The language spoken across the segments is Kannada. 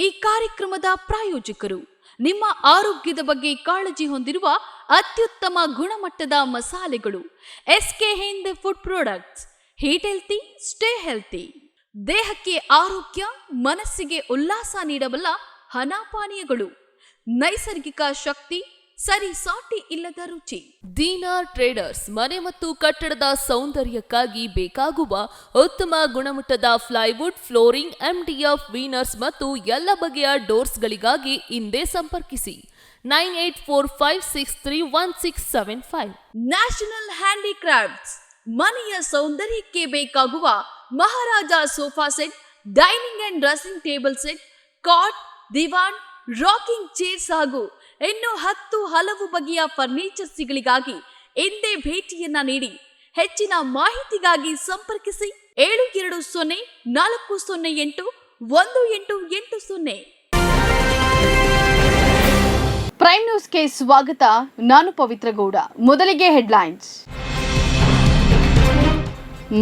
ಈ ಕಾರ್ಯಕ್ರಮದ ಪ್ರಾಯೋಜಕರು ನಿಮ್ಮ ಆರೋಗ್ಯದ ಬಗ್ಗೆ ಕಾಳಜಿ ಹೊಂದಿರುವ ಅತ್ಯುತ್ತಮ ಗುಣಮಟ್ಟದ ಮಸಾಲೆಗಳು SK Hind food products. Eat healthy, stay healthy. ದೇಹಕ್ಕೆ ಆರೋಗ್ಯ, ಮನಸ್ಸಿಗೆ ಉಲ್ಲಾಸ ನೀಡಬಲ್ಲ ಹಣಪಾನೀಯಗಳು, ನೈಸರ್ಗಿಕ ಶಕ್ತಿ, ಸರಿಸಾಟಿ ಇಲ್ಲದ ರುಚಿ. ದೀನಾರ್ ಟ್ರೇಡರ್ಸ್ ಮನೆ ಮತ್ತು ಕಟ್ಟಡದ ಸೌಂದರ್ಯಕ್ಕಾಗಿ ಬೇಕಾಗುವ ಉತ್ತಮ ಗುಣಮಟ್ಟದ ಪ್ಲೈವುಡ್, ಫ್ಲೋರಿಂಗ್, MDF, ವೀನರ್ಸ್ ಮತ್ತು ಎಲ್ಲ ಬಗೆಯ ಡೋರ್ಸ್ಗಳಿಗಾಗಿ ಹಿಂದೆ ಸಂಪರ್ಕಿಸಿ 9845631675. ನ್ಯಾಷನಲ್ ಹ್ಯಾಂಡಿಕ್ರಾಫ್ಟ್ಸ್ ಮನೆಯ ಸೌಂದರ್ಯಕ್ಕೆ ಬೇಕಾಗುವ Maharaja sofa set, dining and dressing table set, cot, divan, rocking chairs ಹಾಗೂ ಇನ್ನು 10 ಹಲವು ಬಗೆಯ ಫರ್ನಿಚರ್ಸ್ಗಳಿಗಾಗಿ ಇಂದೇ ಭೇಟಿಯನ್ನ ನೀಡಿ. ಹೆಚ್ಚಿನ ಮಾಹಿತಿಗಾಗಿ ಸಂಪರ್ಕಿಸಿ 7204081880. ಪ್ರೈಮ್ ನ್ಯೂಸ್ಗೆ ಸ್ವಾಗತ. ನಾನು ಪವಿತ್ರ ಗೌಡ. ಮೊದಲಿಗೆ ಹೆಡ್ಲೈನ್ಸ್.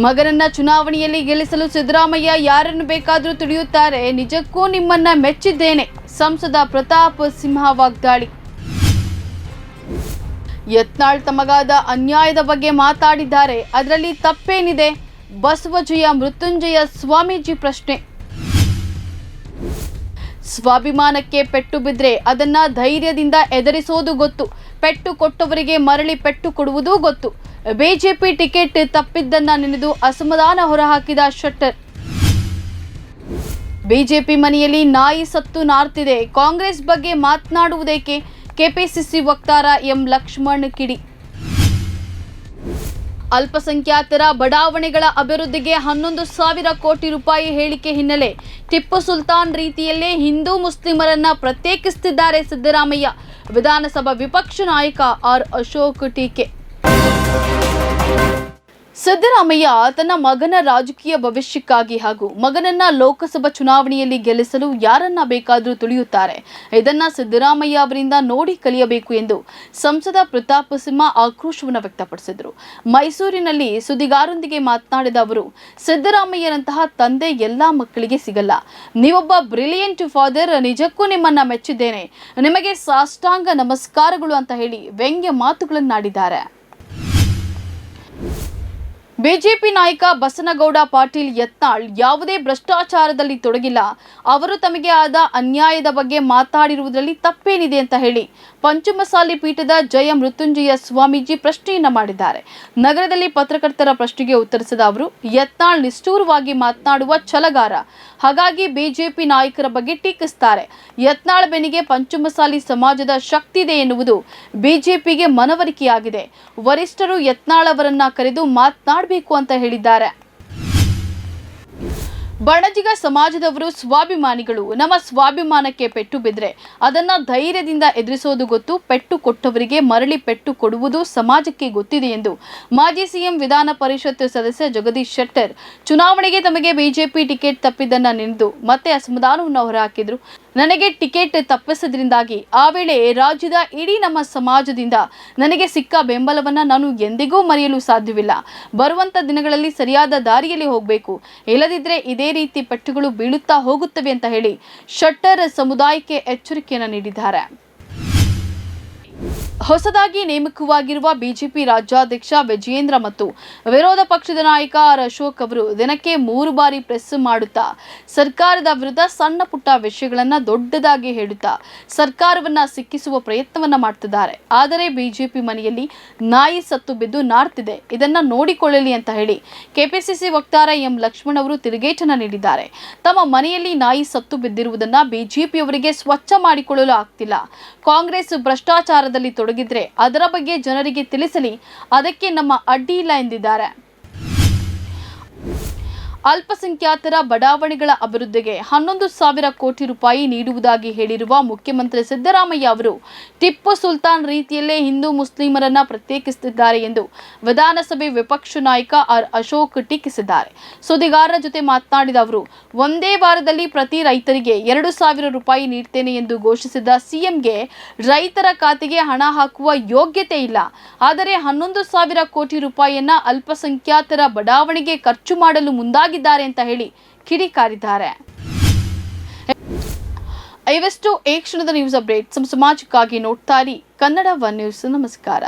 ಮಗನನ್ನ ಚುನಾವಣೆಯಲ್ಲಿ ಗೆಲ್ಲಿಸಲು ಸಿದ್ದರಾಮಯ್ಯ ಯಾರನ್ನು ಬೇಕಾದರೂ ತುಳಿಯುತ್ತಾರೆ, ನಿಜಕ್ಕೂ ನಿಮ್ಮನ್ನ ಮೆಚ್ಚಿದ್ದೇನೆ. ಸಂಸದ ಪ್ರತಾಪ್ ಸಿಂಹ ವಾಗ್ದಾಳಿ. ಯತ್ನಾಳ್ ತಮಗಾದ ಅನ್ಯಾಯದ ಬಗ್ಗೆ ಮಾತಾಡಿದ್ದಾರೆ, ಅದರಲ್ಲಿ ತಪ್ಪೇನಿದೆ? ಬಸವಜಯ ಮೃತ್ಯುಂಜಯ ಸ್ವಾಮೀಜಿ ಪ್ರಶ್ನೆ. ಸ್ವಾಭಿಮಾನಕ್ಕೆ ಪೆಟ್ಟು ಬಿದ್ದರೆ ಅದನ್ನ ಧೈರ್ಯದಿಂದ ಎದುರಿಸೋದು ಗೊತ್ತು, ಪೆಟ್ಟು ಕೊಟ್ಟವರಿಗೆ ಮರಳಿ ಪೆಟ್ಟು ಕೊಡುವುದೂ ಗೊತ್ತು. ಬಿಜೆಪಿ ಟಿಕೆಟ್ ತಪ್ಪಿದ್ದನ್ನ ನೆನೆದು ಅಸಮಾಧಾನ ಹೊರಹಾಕಿದ ಶೆಟ್ಟರ್. ಬಿಜೆಪಿ ಮನೆಯಲ್ಲಿ ನಾಯಿ ಸತ್ತು ನಾರ್ತಿದೆ, ಕಾಂಗ್ರೆಸ್ ಬಗ್ಗೆ ಮಾತನಾಡುವುದೇಕೆ? ಕೆಪಿಸಿಸಿ ವಕ್ತಾರ ಎಂ ಲಕ್ಷ್ಮಣ್ ಕಿಡಿ. ಅಲ್ಪಸಂಖ್ಯಾತರ ಬಡಾವಣೆಗಳ ಅಭಿವೃದ್ಧಿಗೆ 11,000 ಕೋಟಿ ರೂಪಾಯಿ ಹೇಳಿಕೆ ಹಿನ್ನೆಲೆ ಟಿಪ್ಪು ಸುಲ್ತಾನ್ ರೀತಿಯಲ್ಲೇ ಹಿಂದೂ ಮುಸ್ಲಿಮರನ್ನ ಪ್ರತ್ಯೇಕಿಸುತ್ತಿದ್ದಾರೆ ಸಿದ್ದರಾಮಯ್ಯ. ವಿಧಾನಸಭಾ ವಿಪಕ್ಷ ನಾಯಕ ಆರ್ ಅಶೋಕ್ ಟೀಕೆ. ಸಿದ್ದರಾಮಯ್ಯ ತನ್ನ ಮಗನ ರಾಜಕೀಯ ಭವಿಷ್ಯಕ್ಕಾಗಿ ಹಾಗೂ ಮಗನನ್ನ ಲೋಕಸಭಾ ಚುನಾವಣೆಯಲ್ಲಿ ಗೆಲ್ಲಿಸಲು ಯಾರನ್ನ ಬೇಕಾದರೂ ತುಳಿಯುತ್ತಾರೆ. ಇದನ್ನ ಸಿದ್ದರಾಮಯ್ಯ ಅವರಿಂದ ನೋಡಿ ಕಲಿಯಬೇಕು ಎಂದು ಸಂಸದ ಪ್ರತಾಪ್ ಸಿಂಹ ಆಕ್ರೋಶವನ್ನು ವ್ಯಕ್ತಪಡಿಸಿದರು. ಮೈಸೂರಿನಲ್ಲಿ ಸುದ್ದಿಗಾರರೊಂದಿಗೆ ಮಾತನಾಡಿದ ಅವರು, ಸಿದ್ದರಾಮಯ್ಯರಂತಹ ತಂದೆ ಎಲ್ಲಾ ಮಕ್ಕಳಿಗೆ ಸಿಗಲ್ಲ. ನೀವೊಬ್ಬ ಬ್ರಿಲಿಯಂಟ್ ಫಾದರ್, ನಿಜಕ್ಕೂ ನಿಮ್ಮನ್ನ ಮೆಚ್ಚಿದ್ದೇನೆ, ನಿಮಗೆ ಸಾಷ್ಟಾಂಗ ನಮಸ್ಕಾರಗಳು ಅಂತ ಹೇಳಿ ವ್ಯಂಗ್ಯ ಮಾತುಗಳನ್ನಾಡಿದ್ದಾರೆ. ಬಿಜೆಪಿ ನಾಯಕ ಬಸನಗೌಡ ಪಾಟೀಲ್ ಯತ್ನಾಳ್ ಯಾವುದೇ ಭ್ರಷ್ಟಾಚಾರದಲ್ಲಿ ತೊಡಗಿಲ್ಲ, ಅವರು ತಮಗೆ ಆದ ಅನ್ಯಾಯದ ಬಗ್ಗೆ ಮಾತಾಡಿರುವುದರಲ್ಲಿ ತಪ್ಪೇನಿದೆ ಅಂತ ಹೇಳಿ ಪಂಚಮಸಾಲಿ ಪೀಠದ ಜಯ ಮೃತ್ಯುಂಜಯ ಸ್ವಾಮೀಜಿ ಪ್ರಶ್ನೆಯನ್ನ ಮಾಡಿದ್ದಾರೆ. ನಗರದಲ್ಲಿ ಪತ್ರಕರ್ತರ ಪ್ರಶ್ನೆಗೆ ಉತ್ತರಿಸಿದ ಅವರು, ಯತ್ನಾಳ್ ನಿಷ್ಠೂರವಾಗಿ ಮಾತನಾಡುವ ಛಲಗಾರ, ಹಾಗಾಗಿ ಬಿಜೆಪಿ ನಾಯಕರ ಬಗ್ಗೆ ಟೀಕಿಸುತ್ತಾರೆ. ಯತ್ನಾಳ್ ಬೆನ್ನಿಗೆ ಪಂಚಮಸಾಲಿ ಸಮಾಜದ ಶಕ್ತಿ ಇದೆ ಎನ್ನುವುದು ಬಿಜೆಪಿಗೆ ಮನವರಿಕೆಯಾಗಿದೆ. ವರಿಷ್ಠರು ಯತ್ನಾಳ್ ಅವರನ್ನ ಕರೆದು ಮಾತನಾಡಬೇಕು ಅಂತ ಹೇಳಿದ್ದಾರೆ. ಬಣಜಿಗ ಸಮಾಜದವರು ಸ್ವಾಭಿಮಾನಿಗಳು. ನಮ್ಮ ಸ್ವಾಭಿಮಾನಕ್ಕೆ ಪೆಟ್ಟು ಬಿದ್ದರೆ ಅದನ್ನ ಧೈರ್ಯದಿಂದ ಎದುರಿಸೋದು ಗೊತ್ತು, ಪೆಟ್ಟು ಕೊಟ್ಟವರಿಗೆ ಮರಳಿ ಪೆಟ್ಟು ಕೊಡುವುದು ಸಮಾಜಕ್ಕೆ ಗೊತ್ತಿದೆ ಎಂದು ಮಾಜಿ ಸಿಎಂ ವಿಧಾನ ಪರಿಷತ್ ಸದಸ್ಯ ಜಗದೀಶ್ ಶೆಟ್ಟರ್ ಚುನಾವಣೆಗೆ ತಮಗೆ ಬಿಜೆಪಿ ಟಿಕೆಟ್ ತಪ್ಪಿದ್ದನ್ನ ನೆನೆದು ಮತ್ತೆ ಅಸಮಾಧಾನವನ್ನು ಹೊರಹಾಕಿದ್ರು. ನನಗೆ ಟಿಕೆಟ್ ತಪ್ಪಿಸದ್ರಿಂದಾಗಿ ಆ ವೇಳೆ ರಾಜ್ಯದ ಇಡೀ ನಮ್ಮ ಸಮಾಜದಿಂದ ನನಗೆ ಸಿಕ್ಕ ಬೆಂಬಲವನ್ನ ನಾನು ಎಂದಿಗೂ ಮರೆಯಲು ಸಾಧ್ಯವಿಲ್ಲ. ಬರುವಂತ ದಿನಗಳಲ್ಲಿ ಸರಿಯಾದ ದಾರಿಯಲ್ಲಿ ಹೋಗಬೇಕು, ಇಲ್ಲದಿದ್ದರೆ ಇದೇ ರೀತಿ ಪೆಟ್ಟುಗಳು ಬೀಳುತ್ತಾ ಹೋಗುತ್ತವೆ ಅಂತ ಹೇಳಿ ಶೆಟ್ಟರ್ ಸಮುದಾಯಕ್ಕೆ ಎಚ್ಚರಿಕೆಯನ್ನು ನೀಡಿದ್ದಾರೆ. ಹೊಸದಾಗಿ ನೇಮಕವಾಗಿರುವ ಬಿಜೆಪಿ ರಾಜ್ಯಾಧ್ಯಕ್ಷ ವಿಜಯೇಂದ್ರ ಮತ್ತು ವಿರೋಧ ಪಕ್ಷದ ನಾಯಕ ಆರ್ ಅಶೋಕ್ ಅವರು ದಿನಕ್ಕೆ 3 ಬಾರಿ ಪ್ರೆಸ್ ಮಾಡುತ್ತಾ ಸರ್ಕಾರದ ವಿರುದ್ಧ ಸಣ್ಣ ಪುಟ್ಟ ವಿಷಯಗಳನ್ನ ದೊಡ್ಡದಾಗಿ ಹೇಳುತ್ತಾ ಸರ್ಕಾರವನ್ನ ಸಿಕ್ಕಿಸುವ ಪ್ರಯತ್ನವನ್ನ ಮಾಡ್ತಿದ್ದಾರೆ. ಆದರೆ ಬಿಜೆಪಿ ಮನೆಯಲ್ಲಿ ನಾಯಿ ಸತ್ತು ಬಿದ್ದು ನಾರ್ತಿದೆ, ಇದನ್ನ ನೋಡಿಕೊಳ್ಳಲಿ ಅಂತ ಹೇಳಿ ಕೆಪಿಸಿಸಿ ವಕ್ತಾರ ಎಂ ಲಕ್ಷ್ಮಣ್ ಅವರು ತಿರುಗೇಟನ್ನ ನೀಡಿದ್ದಾರೆ. ತಮ್ಮ ಮನೆಯಲ್ಲಿ ನಾಯಿ ಸತ್ತು ಬಿದ್ದಿರುವುದನ್ನ ಬಿಜೆಪಿಯವರಿಗೆ ಸ್ವಚ್ಛ ಮಾಡಿಕೊಳ್ಳಲು ಆಗ್ತಿಲ್ಲ. ಕಾಂಗ್ರೆಸ್ ಭ್ರಷ್ಟಾಚಾರದಲ್ಲಿ ತೊಡಗಿದ್ರೆ ಅದರ ಬಗ್ಗೆ ಜನರಿಗೆ ತಿಳಿಸಲಿ, ಅದಕ್ಕೆ ನಮ್ಮ ಅಡ್ಡಿ ಇಲ್ಲ ಎಂದಿದ್ದಾರೆ. ಅಲ್ಪಸಂಖ್ಯಾತರ ಬಡಾವಣೆಗಳ ಅಭಿವೃದ್ಧಿಗೆ 11,000 ಕೋಟಿ ರೂಪಾಯಿ ನೀಡುವುದಾಗಿ ಹೇಳಿರುವ ಮುಖ್ಯಮಂತ್ರಿ ಸಿದ್ದರಾಮಯ್ಯ ಅವರು ಟಿಪ್ಪು ಸುಲ್ತಾನ್ ರೀತಿಯಲ್ಲೇ ಹಿಂದೂ ಮುಸ್ಲಿಮರನ್ನ ಪ್ರತ್ಯೇಕಿಸುತ್ತಿದ್ದಾರೆ ಎಂದು ವಿಧಾನಸಭೆ ವಿಪಕ್ಷ ನಾಯಕ ಆರ್ ಅಶೋಕ್ ಟೀಕಿಸಿದ್ದಾರೆ. ಸುದ್ದಿಗಾರರ ಜೊತೆ ಮಾತನಾಡಿದ ಅವರು, ಒಂದೇ ವಾರದಲ್ಲಿ ಪ್ರತಿ ರೈತರಿಗೆ 2,000 ರೂಪಾಯಿ ನೀಡ್ತೇನೆ ಎಂದು ಘೋಷಿಸಿದ ಸಿಎಂಗೆ ರೈತರ ಖಾತೆಗೆ ಹಣ ಹಾಕುವ ಯೋಗ್ಯತೆ ಇಲ್ಲ. ಆದರೆ 11,000 ಕೋಟಿ ರೂಪಾಯಿಯನ್ನ ಅಲ್ಪಸಂಖ್ಯಾತರ ಬಡಾವಣೆಗೆ ಖರ್ಚು ಮಾಡಲು ಮುಂದಾಗಿದ್ದಾರೆ ಅಂತ ಹೇಳಿ ಕಿಡಿಕಾರಿದ್ದಾರೆ. ಇವೆಷ್ಟು ಈ ಕ್ಷಣದ ನ್ಯೂಸ್ ಅಪ್ಡೇಟ್. ಸಮಾಜಕ್ಕಾಗಿ ನೋಡ್ತಾ ಇರಿ ಕನ್ನಡ ಒನ್ ನ್ಯೂಸ್. ನಮಸ್ಕಾರ.